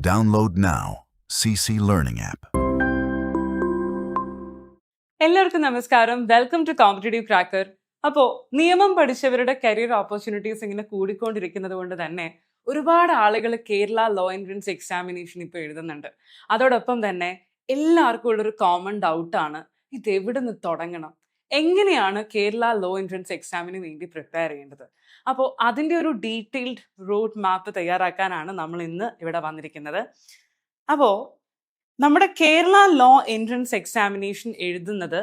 Download now. CC Learning app. എല്ലാവർക്കും നമസ്കാരം. Welcome to competitive cracker. അപ്പോൾ നിയമം പഠിച്ചവരുടെ കരിയർ ഓപ്പർച്യൂണിറ്റീസ് ഇങ്ങനെ കൂടിക്കൊണ്ടിരിക്കുന്നത് കൊണ്ട് തന്നെ ഒരുപാട് ആളുകൾ കേരള ലോ എൻട്രൻസ് എക്സാമിനേഷൻ ഇപ്പോൾ എഴുതുന്നുണ്ട്. അതോടൊപ്പം തന്നെ എല്ലാവർക്കും ഉള്ളൊരു കോമൺ ഡൗട്ടാണ്, ഇത് എവിടെ നിന്ന് തുടങ്ങണം, എങ്ങനെയാണ് കേരള ലോ എൻട്രൻസ് എക്സാമിന് വേണ്ടി പ്രിപ്പയർ ചെയ്യേണ്ടത്. അപ്പോൾ അതിൻ്റെ ഒരു ഡീറ്റെയിൽഡ് റൂട്ട് മാപ്പ് തയ്യാറാക്കാനാണ് നമ്മൾ ഇന്ന് ഇവിടെ വന്നിരിക്കുന്നത്. അപ്പോൾ നമ്മുടെ കേരള ലോ എൻട്രൻസ് എക്സാമിനേഷൻ എഴുതുന്നത്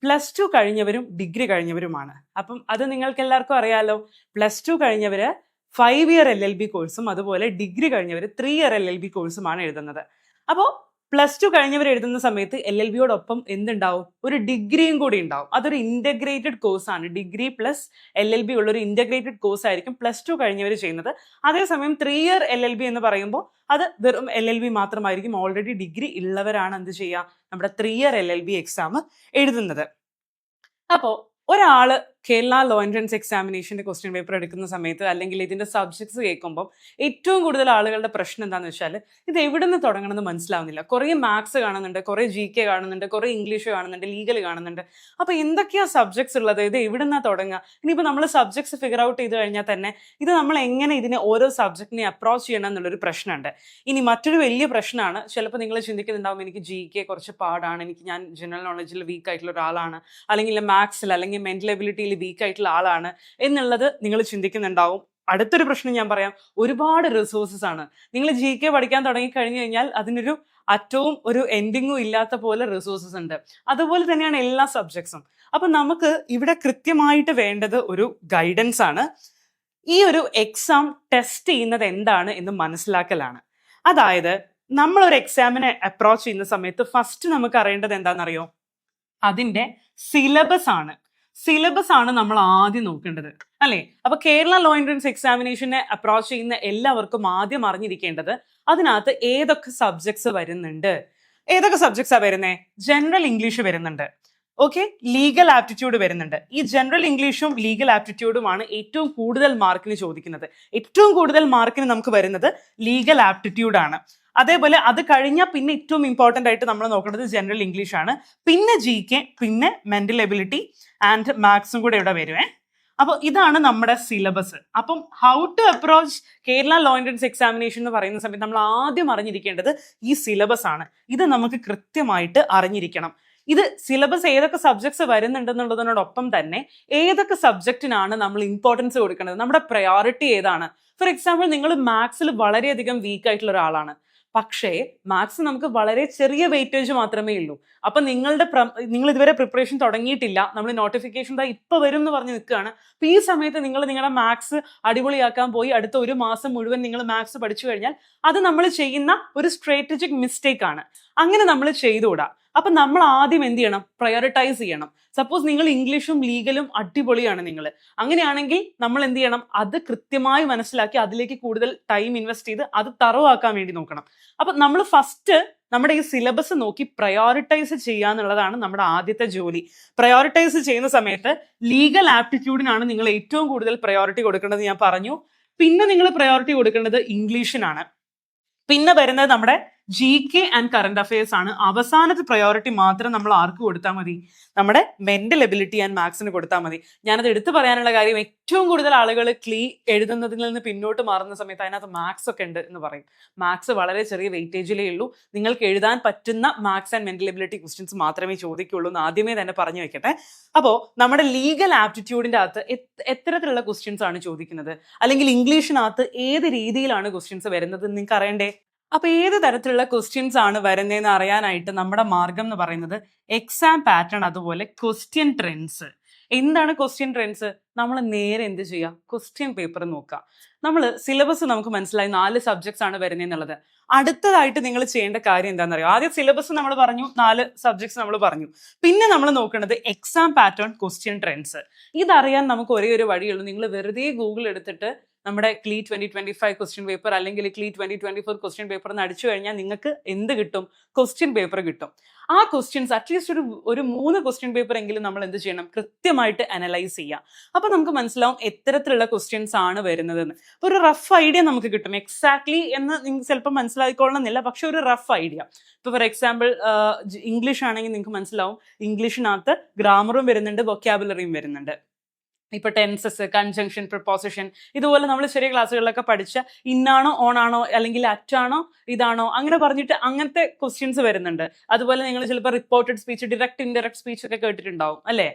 +2 കഴിഞ്ഞവരും ഡിഗ്രി കഴിഞ്ഞവരുമാണ്. അപ്പം അത് നിങ്ങൾക്ക് എല്ലാവർക്കും അറിയാലോ. +2 കഴിഞ്ഞവര് 5 ഇയർ LLB കോഴ്സും അതുപോലെ ഡിഗ്രി കഴിഞ്ഞവർ 3 ഇയർ LLB കോഴ്സുമാണ് എഴുതുന്നത്. അപ്പോൾ +2 കഴിഞ്ഞവർ എഴുതുന്ന സമയത്ത് LLBയോടൊപ്പം എന്തുണ്ടാവും, ഒരു ഡിഗ്രിയും കൂടി ഉണ്ടാവും. അതൊരു ഇന്റഗ്രേറ്റഡ് കോഴ്സാണ്. ഡിഗ്രി പ്ലസ് LLB ഉള്ളൊരു ഇന്റഗ്രേറ്റഡ് കോഴ്സ് ആയിരിക്കും +2 കഴിഞ്ഞവർ ചെയ്യുന്നത്. അതേസമയം 3 ഇയർ LLB എന്ന് പറയുമ്പോൾ അത് വെറും LLB മാത്രമായിരിക്കും. ഓൾറെഡി ഡിഗ്രി ഉള്ളവരാണ് എന്ത് ചെയ്യുക, നമ്മുടെ 3 ഇയർ LLB എക്സാം എഴുതുന്നത്. അപ്പോൾ ഒരാള് കേരള ലോ എൻട്രൻസ് എക്സാമിനേഷന്റെ ക്വസ്റ്റ്യൻ പേപ്പർ എടുക്കുന്ന സമയത്ത് അല്ലെങ്കിൽ ഇതിന്റെ സബ്ജക്ട്സ് കേൾക്കുമ്പോൾ ഏറ്റവും കൂടുതൽ ആളുകളുടെ പ്രശ്നം എന്താണെന്ന് വെച്ചാൽ, ഇത് എവിടെ നിന്ന് തുടങ്ങണമെന്ന് മനസ്സിലാവുന്നില്ല. കുറേ മാത്സ് കാണുന്നുണ്ട്, കുറേ GK കാണുന്നുണ്ട്, കുറേ ഇംഗ്ലീഷ് കാണുന്നുണ്ട്, ലീഗൽ കാണുന്നുണ്ട്. അപ്പോൾ എന്തൊക്കെയാ സബ്ജക്ട്സ് ഉള്ളത്, ഇത് എവിടെ നിന്നാണ് തുടങ്ങുക? ഇനിയിപ്പോൾ നമ്മൾ സബ്ജക്ട്സ് ഫിഗർ ഔട്ട് ചെയ്ത് കഴിഞ്ഞാൽ തന്നെ ഇത് നമ്മൾ എങ്ങനെ ഇതിനെ ഓരോ സബ്ജക്റ്റിനെ അപ്രോച്ച് ചെയ്യണം എന്നുള്ളൊരു പ്രശ്നമുണ്ട്. ഇനി മറ്റൊരു വലിയ പ്രശ്നമാണ്, ചിലപ്പോൾ നിങ്ങൾ ചിന്തിക്കുന്നുണ്ടാവും, എനിക്ക് GK കുറച്ച് പാടാണ്, ഞാൻ ജനറൽ നോളജിൽ വീക്ക് ആയിട്ടുള്ള ഒരാളാണ്, അല്ലെങ്കിൽ മാത്സിൽ അല്ലെങ്കിൽ മെന്റൽ എബിലിറ്റിയിൽ വീക്ക് ആയിട്ടുള്ള ആളാണ് എന്നുള്ളത് നിങ്ങൾ ചിന്തിക്കുന്നുണ്ടാവും. അടുത്തൊരു പ്രശ്നം ഞാൻ പറയാം, ഒരുപാട് റിസോഴ്സസ് ആണ്. നിങ്ങൾ GK പഠിക്കാൻ തുടങ്ങി കഴിഞ്ഞു കഴിഞ്ഞാൽ അതിനൊരു അറ്റവും ഒരു എൻഡിങ്ങും ഇല്ലാത്ത പോലെ റിസോഴ്സസ് ഉണ്ട്. അതുപോലെ തന്നെയാണ് എല്ലാ സബ്ജക്ട്സും. അപ്പൊ നമുക്ക് ഇവിടെ കൃത്യമായിട്ട് വേണ്ടത് ഒരു ഗൈഡൻസ് ആണ്. ഈ ഒരു എക്സാം ടെസ്റ്റ് ചെയ്യുന്നത് എന്താണ് എന്ന് മനസ്സിലാക്കലാണ്. അതായത് നമ്മളൊരു എക്സാമിനെ അപ്രോച്ച് ചെയ്യുന്ന സമയത്ത് ഫസ്റ്റ് നമുക്ക് അറിയേണ്ടത് എന്താണെന്നറിയോ, അതിന്റെ സിലബസ് ആണ്. സിലബസ് ആണ് നമ്മൾ ആദ്യം നോക്കേണ്ടത്, അല്ലേ? അപ്പൊ കേരള ലോ എൻട്രൻസ് എക്സാമിനേഷനെ അപ്രോച്ച് ചെയ്യുന്ന എല്ലാവർക്കും ആദ്യം അറിഞ്ഞിരിക്കേണ്ടത് അതിനകത്ത് ഏതൊക്കെ സബ്ജക്ട്സ് വരുന്നുണ്ട്. ഏതൊക്കെ സബ്ജക്ട്സാ വരുന്നേ? ജനറൽ ഇംഗ്ലീഷ് വരുന്നുണ്ട്, ഓക്കെ, ലീഗൽ ആപ്റ്റിറ്റ്യൂഡ് വരുന്നുണ്ട്. ഈ ജനറൽ ഇംഗ്ലീഷും ലീഗൽ ആപ്റ്റിറ്റ്യൂഡുമാണ് ഏറ്റവും കൂടുതൽ മാർക്കിന് ചോദിക്കുന്നത്. ഏറ്റവും കൂടുതൽ മാർക്കിന് നമുക്ക് വരുന്നത് ലീഗൽ ആപ്റ്റിറ്റ്യൂഡ് ആണ്. അതേപോലെ അത് കഴിഞ്ഞാൽ പിന്നെ ഏറ്റവും ഇമ്പോർട്ടൻ്റ് ആയിട്ട് നമ്മൾ നോക്കേണ്ടത് ജനറൽ ഇംഗ്ലീഷ് ആണ്, പിന്നെ GK, പിന്നെ മെന്റൽ എബിലിറ്റി ആൻഡ് മാത്സും കൂടെ ഇവിടെ വരുവേ. അപ്പോൾ ഇതാണ് നമ്മുടെ സിലബസ്. അപ്പം how to approach Kerala law entrance examination എന്ന് പറയുന്ന സമയത്ത് നമ്മൾ ആദ്യം അറിഞ്ഞിരിക്കേണ്ടത് ഈ സിലബസ് ആണ്. ഇത് നമുക്ക് കൃത്യമായിട്ട് അറിഞ്ഞിരിക്കണം. ഇത് സിലബസ് ഏതൊക്കെ സബ്ജക്ട്സ് വരുന്നുണ്ടെന്നുള്ളതിനോടൊപ്പം തന്നെ ഏതൊക്കെ സബ്ജക്റ്റിനാണ് നമ്മൾ ഇമ്പോർട്ടൻസ് കൊടുക്കേണ്ടത്, നമ്മുടെ പ്രയോറിറ്റി ഏതാണ്. ഫോർ എക്സാമ്പിൾ, നിങ്ങൾ മാത്സിൽ വളരെയധികം വീക്ക് ആയിട്ടുള്ള ഒരാളാണ്, പക്ഷേ മാത്സ് നമുക്ക് വളരെ ചെറിയ വെയിറ്റേജ് മാത്രമേ ഉള്ളൂ. അപ്പൊ നിങ്ങൾ ഇതുവരെ പ്രിപ്പറേഷൻ തുടങ്ങിയിട്ടില്ല, നമ്മൾ നോട്ടിഫിക്കേഷൻ ഇപ്പൊ വരും എന്ന് പറഞ്ഞ് നിൽക്കുകയാണ്. അപ്പൊ ഈ സമയത്ത് നിങ്ങൾ നിങ്ങളുടെ മാത്സ് അടിപൊളിയാക്കാൻ പോയി അടുത്ത 1 മാസം മുഴുവൻ നിങ്ങൾ മാത്സ് പഠിച്ചു കഴിഞ്ഞാൽ അത് നമ്മൾ ചെയ്യുന്ന ഒരു സ്ട്രാറ്റജിക് മിസ്റ്റേക്ക് ആണ്. അങ്ങനെ നമ്മൾ ചെയ്തുകൂടാ. അപ്പൊ നമ്മൾ ആദ്യം എന്ത് ചെയ്യണം, പ്രയോറിറ്റൈസ് ചെയ്യണം. സപ്പോസ് നിങ്ങൾ ഇംഗ്ലീഷും ലീഗലും അടിപൊളിയാണ് നിങ്ങൾ, അങ്ങനെയാണെങ്കിൽ നമ്മൾ എന്ത് ചെയ്യണം, അത് കൃത്യമായി മനസ്സിലാക്കി അതിലേക്ക് കൂടുതൽ ടൈം ഇൻവെസ്റ്റ് ചെയ്ത് അത് തറവാക്കാൻ വേണ്ടി നോക്കണം. അപ്പൊ നമ്മൾ ഫസ്റ്റ് നമ്മുടെ ഈ സിലബസ് നോക്കി പ്രയോറിറ്റൈസ് ചെയ്യാന്നുള്ളതാണ് നമ്മുടെ ആദ്യത്തെ ജോലി. പ്രയോറിറ്റൈസ് ചെയ്യുന്ന സമയത്ത് ലീഗൽ ആപ്റ്റിറ്റ്യൂഡിനാണ് നിങ്ങൾ ഏറ്റവും കൂടുതൽ പ്രയോറിറ്റി കൊടുക്കേണ്ടത് ഞാൻ പറഞ്ഞു. പിന്നെ നിങ്ങൾ പ്രയോറിറ്റി കൊടുക്കേണ്ടത് ഇംഗ്ലീഷിനാണ്. പിന്നെ വരുന്നത് നമ്മുടെ GK ആൻഡ് കറണ്ട് അഫയേഴ്സ് ആണ്. അവസാനത്തെ പ്രയോറിറ്റി മാത്രം നമ്മൾ ആർക്ക് കൊടുത്താൽ മതി, നമ്മുടെ മെന്റൽ എബിലിറ്റി ആൻഡ് മാത്സിന് കൊടുത്താൽ മതി. ഞാനത് എടുത്തു പറയാനുള്ള കാര്യം, ഏറ്റവും കൂടുതൽ ആളുകൾ എഴുതുന്നതിൽ നിന്ന് പിന്നോട്ട് മാറുന്ന സമയത്ത് അതിനകത്ത് മാത്സ് ഒക്കെ ഉണ്ട് എന്ന് പറയും. മാത്സ് വളരെ ചെറിയ വെയിറ്റേജിലേ ഉള്ളൂ. നിങ്ങൾക്ക് എഴുതാൻ പറ്റുന്ന maths and mental ability questions മാത്രമേ ചോദിക്കുള്ളൂ എന്ന് ആദ്യമേ തന്നെ പറഞ്ഞു വെക്കട്ടെ. അപ്പോൾ നമ്മുടെ ലീഗൽ ആപ്റ്റിറ്റ്യൂഡിന്റെ അകത്ത് എത്തരത്തിലുള്ള ക്വസ്റ്റ്യൻസ് ആണ് ചോദിക്കുന്നത്, അല്ലെങ്കിൽ ഇംഗ്ലീഷിനകത്ത് ഏത് രീതിയിലാണ് ക്വസ്റ്റ്യൻസ് വരുന്നത് നിങ്ങൾക്ക് അറിയണ്ടേ? അപ്പൊ ഏത് തരത്തിലുള്ള ക്വസ്റ്റ്യൻസ് ആണ് വരുന്നതെന്ന് അറിയാനായിട്ട് നമ്മുടെ മാർഗം എന്ന് പറയുന്നത് എക്സാം പാറ്റേൺ, അതുപോലെ ക്വസ്റ്റ്യൻ ട്രെൻഡ്സ്. എന്താണ് ക്വസ്റ്റ്യൻ ട്രെൻഡ്സ്? നമ്മൾ നേരെ എന്ത് ചെയ്യുക, ക്വസ്റ്റ്യൻ പേപ്പർ നോക്കുക. നമ്മൾ സിലബസ് നമുക്ക് മനസ്സിലായി 4 സബ്ജക്ട്സ് ആണ് വരുന്നതെന്നുള്ളത്. അടുത്തതായിട്ട് നിങ്ങൾ ചെയ്യേണ്ട കാര്യം എന്താണെന്ന് അറിയാം. ആദ്യം സിലബസ് നമ്മൾ പറഞ്ഞു, 4 സബ്ജക്ട്സ് നമ്മൾ പറഞ്ഞു. പിന്നെ നമ്മൾ നോക്കുന്നത് എക്സാം പാറ്റേൺ, ക്വസ്റ്റ്യൻ ട്രെൻഡ്സ്. ഇതറിയാൻ നമുക്ക് ഒരേ ഒരു വഴിയുള്ളൂ, നിങ്ങൾ വെറുതെ ഗൂഗിൾ എടുത്തിട്ട് നമ്മുടെ ക്ലീ 2025 ക്വസ്റ്റ്യൻ പേപ്പർ അല്ലെങ്കിൽ ക്ലീ 2024 ക്വസ്റ്റ്യൻ പേപ്പർ എന്ന് അടിച്ചു കഴിഞ്ഞാൽ നിങ്ങൾക്ക് എന്ത് കിട്ടും? ക്വസ്റ്റ്യൻ പേപ്പർ കിട്ടും. ആ ക്വസ്റ്റ്യൻസ് അറ്റ്ലീസ്റ്റ് ഒരു 3 ക്വസ്റ്റ്യൻ പേപ്പർ എങ്കിലും നമ്മൾ എന്ത് ചെയ്യണം? കൃത്യമായിട്ട് അനലൈസ് ചെയ്യാം. അപ്പൊ നമുക്ക് മനസ്സിലാവും എത്തരത്തിലുള്ള ക്വസ്റ്റ്യൻസ് ആണ് വരുന്നതെന്ന്. അപ്പൊ ഒരു റഫ് ഐഡിയ നമുക്ക് കിട്ടും. എക്സാക്ട്ലി എന്ന് നിങ്ങൾക്ക് ചിലപ്പോൾ മനസ്സിലായിക്കൊള്ളണമെന്നില്ല, പക്ഷെ ഒരു റഫ് ഐഡിയ. ഇപ്പൊ ഫോർ എക്സാമ്പിൾ ഇംഗ്ലീഷ് ആണെങ്കിൽ നിങ്ങൾക്ക് മനസ്സിലാവും ഇംഗ്ലീഷിനകത്ത് ഗ്രാമറും വരുന്നുണ്ട്, വൊക്കാബുലറിയും വരുന്നുണ്ട്. ഇപ്പൊ ടെൻസസ്, കൺജങ്ഷൻ, പ്രിപ്പോസിഷൻ, ഇതുപോലെ നമ്മൾ ചെറിയ ക്ലാസ്സുകളിലൊക്കെ പഠിച്ച ഇന്നാണോ ഓണാണോ അല്ലെങ്കിൽ അറ്റാണോ ഇതാണോ അങ്ങനെ പറഞ്ഞിട്ട് അങ്ങനത്തെ ക്വസ്റ്റ്യൻസ് വരുന്നുണ്ട്. അതുപോലെ നിങ്ങൾ ചിലപ്പോൾ reported speech, direct indirect speech ഒക്കെ കേട്ടിട്ടുണ്ടാവും അല്ലേ?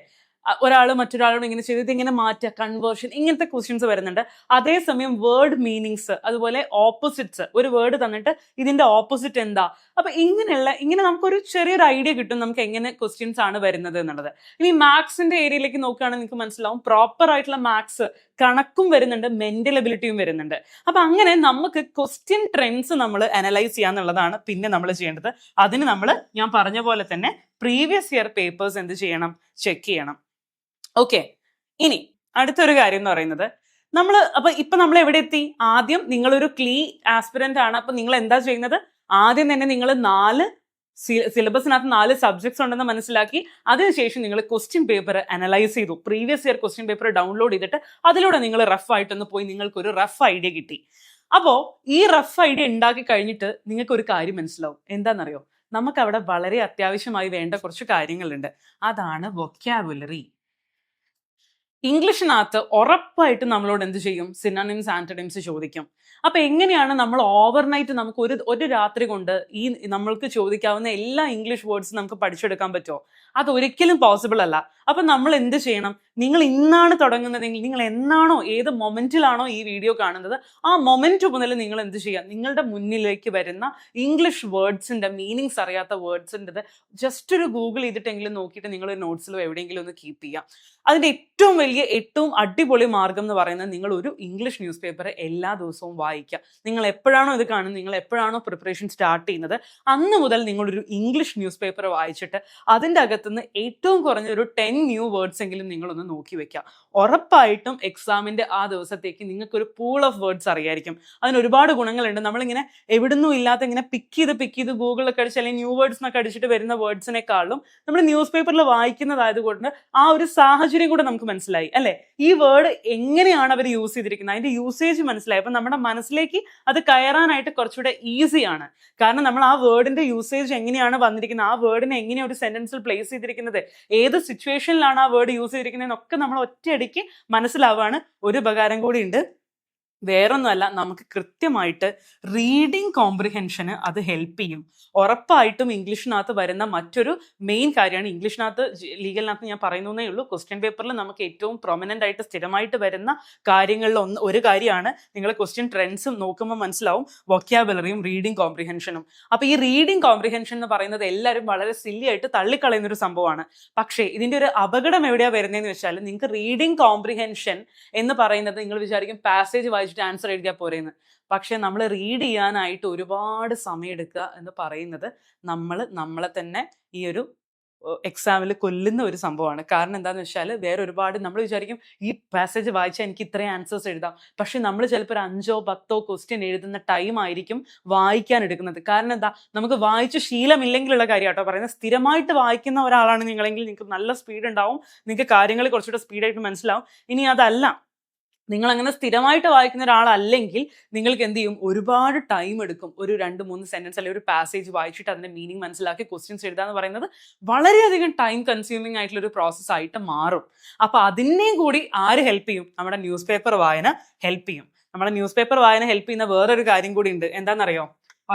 ഒരാൾ മറ്റൊരാളോട് ഇങ്ങനെ ചെയ്ത് ഇതിങ്ങനെ മാറ്റുക, കൺവേർഷൻ, ഇങ്ങനത്തെ ക്വസ്റ്റ്യൻസ് വരുന്നുണ്ട്. അതേസമയം വേർഡ് മീനിങ്സ്, അതുപോലെ ഓപ്പോസിറ്റ്സ്, ഒരു വേർഡ് തന്നിട്ട് ഇതിന്റെ ഓപ്പോസിറ്റ് എന്താ, അപ്പൊ ഇങ്ങനെ നമുക്കൊരു ചെറിയൊരു ഐഡിയ കിട്ടും നമുക്ക് എങ്ങനെ ക്വസ്റ്റ്യൻസ് ആണ് വരുന്നത് എന്നുള്ളത്. ഇനി മാത്സിന്റെ ഏരിയയിലേക്ക് നോക്കുകയാണെങ്കിൽ നിങ്ങൾക്ക് മനസ്സിലാവും പ്രോപ്പർ ആയിട്ടുള്ള മാത്സ് കണക്കും വരുന്നുണ്ട്, മെന്റൽ എബിലിറ്റിയും വരുന്നുണ്ട്. അപ്പൊ അങ്ങനെ നമുക്ക് ക്വസ്റ്റ്യൻ ട്രെൻഡ്സ് നമ്മൾ അനലൈസ് ചെയ്യാന്നുള്ളതാണ് പിന്നെ നമ്മൾ ചെയ്യേണ്ടത്. അതിന് നമ്മൾ ഞാൻ പറഞ്ഞ പോലെ തന്നെ പ്രീവിയസ് ഇയർ പേപ്പേഴ്സ് എന്ത് ചെയ്യണം? ചെക്ക് ചെയ്യണം. ഓക്കെ, ഇനി അടുത്തൊരു കാര്യം എന്ന് പറയുന്നത് ഇപ്പൊ നമ്മൾ എവിടെ എത്തി? ആദ്യം നിങ്ങളൊരു ക്ലീ ആസ്പിരന്റ് ആണ്. അപ്പൊ നിങ്ങൾ എന്താ ചെയ്യുന്നത്? ആദ്യം തന്നെ നിങ്ങൾ 4 സിലബസിനകത്ത് 4 സബ്ജക്ട്സ് ഉണ്ടെന്ന് മനസ്സിലാക്കി അതിനുശേഷം നിങ്ങൾ ക്വസ്റ്റ്യൻ പേപ്പർ അനലൈസ് ചെയ്തു. Previous year question paper download ചെയ്തിട്ട് അതിലൂടെ നിങ്ങൾ റഫ് ആയിട്ടൊന്ന് പോയി നിങ്ങൾക്ക് ഒരു റഫ് ഐഡിയ കിട്ടി. അപ്പോ ഈ റഫ് ഐഡിയ ഉണ്ടാക്കി കഴിഞ്ഞിട്ട് നിങ്ങൾക്ക് ഒരു കാര്യം മനസ്സിലാവും. എന്താണെന്നറിയോ? നമുക്ക് അവിടെ വളരെ അത്യാവശ്യമായി വേണ്ട കുറച്ച് കാര്യങ്ങളുണ്ട്. അതാണ് വൊക്കാബുലറി. ഇംഗ്ലീഷിനകത്ത് ഉറപ്പായിട്ടും നമ്മളോട് എന്ത് ചെയ്യും? സിനോണിംസ്, ആന്റണിംസ് ചോദിക്കും. അപ്പൊ എങ്ങനെയാണ് നമ്മൾ ഓവർനൈറ്റ് നമുക്ക് ഒരു രാത്രി കൊണ്ട് ഈ നമ്മൾക്ക് ചോദിക്കാവുന്ന എല്ലാ ഇംഗ്ലീഷ് വേർഡ്സും നമുക്ക് പഠിച്ചെടുക്കാൻ പറ്റുമോ? അത് ഒരിക്കലും പോസിബിൾ അല്ല. അപ്പൊ നമ്മൾ എന്ത് ചെയ്യണം? നിങ്ങൾ ഇന്നാണ് തുടങ്ങുന്നതെങ്കിൽ, നിങ്ങൾ എന്നാണോ ഏത് മൊമെന്റിലാണോ ഈ വീഡിയോ കാണുന്നത്, ആ മൊമെന്റ് മുതൽ നിങ്ങൾ എന്ത് ചെയ്യുക? നിങ്ങളുടെ മുന്നിലേക്ക് വരുന്ന ഇംഗ്ലീഷ് വേർഡ്സിന്റെ മീനിങ്സ് അറിയാത്ത വേർഡ്സിൻ്റെ ജസ്റ്റ് ഒരു ഗൂഗിൾ ചെയ്തിട്ടെങ്കിലും നോക്കിയിട്ട് നിങ്ങൾ നോട്ട്സിലോ എവിടെയെങ്കിലും ഒന്ന് കീപ്പ് ചെയ്യുക. അതിന്റെ ഏറ്റവും അടിപൊളി മാർഗം എന്ന് പറയുന്നത് നിങ്ങൾ ഒരു ഇംഗ്ലീഷ് ന്യൂസ് പേപ്പർ എല്ലാ ദിവസവും വായിക്കുക. നിങ്ങൾ എപ്പോഴാണോ ഇത് കാണുന്നത്, നിങ്ങൾ എപ്പോഴാണോ പ്രിപ്പറേഷൻ സ്റ്റാർട്ട് ചെയ്യുന്നത്, അന്ന് മുതൽ നിങ്ങളൊരു ഇംഗ്ലീഷ് ന്യൂസ് പേപ്പർ വായിച്ചിട്ട് അതിൻ്റെ അകത്തുനിന്ന് ഏറ്റവും കുറഞ്ഞ ഒരു 10 ന്യൂ വേർഡ്സ് എങ്കിലും നിങ്ങളൊന്ന് നോക്കി വെക്കുക. ഉറപ്പായിട്ടും എക്സാമിന്റെ ആ ദിവസത്തേക്ക് നിങ്ങൾക്കൊരു പൂൾ ഓഫ് വേർഡ്സ് അറിയായിരിക്കും. അതിന് ഒരുപാട് ഗുണങ്ങളുണ്ട്. നമ്മളിങ്ങനെ എവിടുന്നും ഇല്ലാത്ത ഇങ്ങനെ പിക്ക് ചെയ്ത് ഗൂഗിളിലൊക്കെ അടിച്ച് അല്ലെങ്കിൽ ന്യൂ വേർഡ്സ് എന്നൊക്കെ അടിച്ചിട്ട് വരുന്ന വേർഡ്സിനെക്കാളും നമ്മൾ ന്യൂസ് പേപ്പറിൽ വായിക്കുന്നതായതുകൊണ്ട് ആ ഒരു സാഹചര്യം കൂടെ നമുക്ക് മനസ്സിലായി അല്ലെ? ഈ വേർഡ് എങ്ങനെയാണ് അവർ യൂസ് ചെയ്തിരിക്കുന്നത്, അതിന്റെ യൂസേജ് മനസ്സിലായി. അപ്പൊ നമ്മുടെ മനസ്സിലേക്ക് അത് കയറാനായിട്ട് കുറച്ചുകൂടെ ഈസിയാണ്. കാരണം നമ്മൾ ആ വേർഡിന്റെ യൂസേജ് എങ്ങനെയാണ് വന്നിരിക്കുന്നത്, ആ വേർഡിനെ എങ്ങനെയാണ് ഒരു സെന്റൻസിൽ പ്ലേസ് ചെയ്തിരിക്കുന്നത്, ഏത് സിറ്റുവേഷനിലാണ് ആ വേർഡ് യൂസ് ചെയ്തിരിക്കുന്നത് എന്നൊക്കെ നമ്മൾ ഒറ്റയടിക്ക് മനസ്സിലാവുകയാണ്. ഒരു ഉപകാരം കൂടി ഉണ്ട്. വേറൊന്നുമല്ല, നമുക്ക് കൃത്യമായിട്ട് റീഡിങ് കോംപ്രിഹെൻഷന് അത് ഹെൽപ്പ് ചെയ്യും. ഉറപ്പായിട്ടും ഇംഗ്ലീഷിനകത്ത് വരുന്ന മറ്റൊരു മെയിൻ കാര്യമാണ്, ഇംഗ്ലീഷിനകത്ത് ലീഗലിനകത്ത് ഞാൻ പറയുന്നേ ഉള്ളൂ, ക്വസ്റ്റ്യൻ പേപ്പറിൽ നമുക്ക് ഏറ്റവും പ്രൊമിനൻ്റ് ആയിട്ട് സ്ഥിരമായിട്ട് വരുന്ന കാര്യങ്ങളിൽ ഒരു കാര്യമാണ്, നിങ്ങൾ ക്വസ്റ്റ്യൻ ട്രെൻഡ്സും നോക്കുമ്പോൾ മനസ്സിലാവും, വൊക്കാബുലറിയും റീഡിങ് കോംപ്രിഹെൻഷനും. അപ്പോൾ ഈ റീഡിങ് കോംപ്രിഹെൻഷൻ എന്ന് പറയുന്നത് എല്ലാവരും വളരെ സില്ലി ആയിട്ട് തള്ളിക്കളയുന്നൊരു സംഭവമാണ്. പക്ഷേ ഇതിൻ്റെ ഒരു അപകടം എവിടെയാണ് വരുന്നതെന്ന് വെച്ചാൽ, നിങ്ങൾക്ക് റീഡിങ് കോംപ്രിഹെൻഷൻ എന്ന് പറയുന്നത് നിങ്ങൾ വിചാരിക്കും പാസേജ് വായിച്ചിട്ട് ആൻസർ എഴുതിയാൽ പോരെയെന്ന്. പക്ഷെ നമ്മൾ റീഡ് ചെയ്യാനായിട്ട് ഒരുപാട് സമയം എടുക്കുക എന്ന് പറയുന്നത് നമ്മളെ തന്നെ ഈ ഒരു എക്സാമിൽ കൊല്ലുന്ന ഒരു സംഭവമാണ്. കാരണം എന്താണെന്ന് വെച്ചാൽ, വേറെ ഒരുപാട് നമ്മൾ വിചാരിക്കും ഈ പാസേജ് വായിച്ചാൽ എനിക്ക് ഇത്രയും ആൻസേഴ്സ് എഴുതാം. പക്ഷെ നമ്മൾ ചിലപ്പോൾ ഒരു 5 10 ക്വസ്റ്റ്യൻ എഴുതുന്ന ടൈം ആയിരിക്കും വായിക്കാൻ എടുക്കുന്നത്. കാരണം എന്താ, നമുക്ക് വായിച്ച് ശീലമില്ലെങ്കിലുള്ള കാര്യം കേട്ടോ പറയുന്നത്. സ്ഥിരമായിട്ട് വായിക്കുന്ന ഒരാളാണ് നിങ്ങളെങ്കിൽ നിങ്ങൾക്ക് നല്ല സ്പീഡ് ഉണ്ടാവും, നിങ്ങൾക്ക് കാര്യങ്ങൾ കുറച്ചുകൂടെ സ്പീഡായിട്ട് മനസ്സിലാവും. ഇനി അതല്ല, നിങ്ങൾ അങ്ങനെ സ്ഥിരമായിട്ട് വായിക്കുന്ന ഒരാളല്ലെങ്കിൽ നിങ്ങൾക്ക് എന്ത് ചെയ്യും? ഒരുപാട് ടൈം എടുക്കും. ഒരു 2-3 സെന്റൻസ് അല്ലെങ്കിൽ ഒരു പാസേജ് വായിച്ചിട്ട് അതിന്റെ മീനിങ് മനസ്സിലാക്കി ക്വസ്റ്റ്യൻസ് എഴുതാന്ന് പറയുന്നത് വളരെയധികം ടൈം കൺസ്യൂമിംഗ് ആയിട്ടുള്ള ഒരു പ്രോസസ് ആയിട്ട് മാറും. അപ്പൊ അതിനെയും കൂടി ആര് ഹെൽപ്പ് ചെയ്യും? നമ്മുടെ ന്യൂസ് പേപ്പർ വായന ഹെൽപ്പ് ചെയ്യും. നമ്മുടെ ന്യൂസ് പേപ്പർ വായന ഹെൽപ്പ് ചെയ്യുന്ന വേറൊരു കാര്യം കൂടി ഉണ്ട്. എന്താണെന്നറിയോ?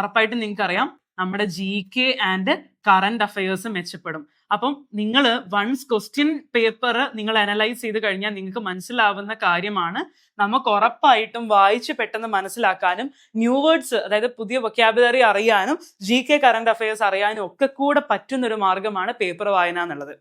ഉറപ്പായിട്ടും നിങ്ങൾക്കറിയാം, നമ്മുടെ GK ആൻഡ് കറന്റ് അഫയേഴ്സ് മെച്ചപ്പെടും. അപ്പം നിങ്ങൾ വൺസ് ക്വസ്റ്റ്യൻ പേപ്പർ നിങ്ങൾ അനലൈസ് ചെയ്ത് കഴിഞ്ഞാൽ നിങ്ങൾക്ക് മനസ്സിലാവുന്ന കാര്യമാണ്, നമുക്ക് ഉറപ്പായിട്ടും വായിച്ച് പെട്ടെന്ന് മനസ്സിലാക്കാനും ന്യൂ വേർഡ്സ്, അതായത് പുതിയ വൊക്കാബുലറി അറിയാനും GK കറന്റ് അഫയേഴ്സ് അറിയാനും ഒക്കെ കൂടെ പറ്റുന്നൊരു മാർഗമാണ് പേപ്പർ വായന എന്നുള്ളത്.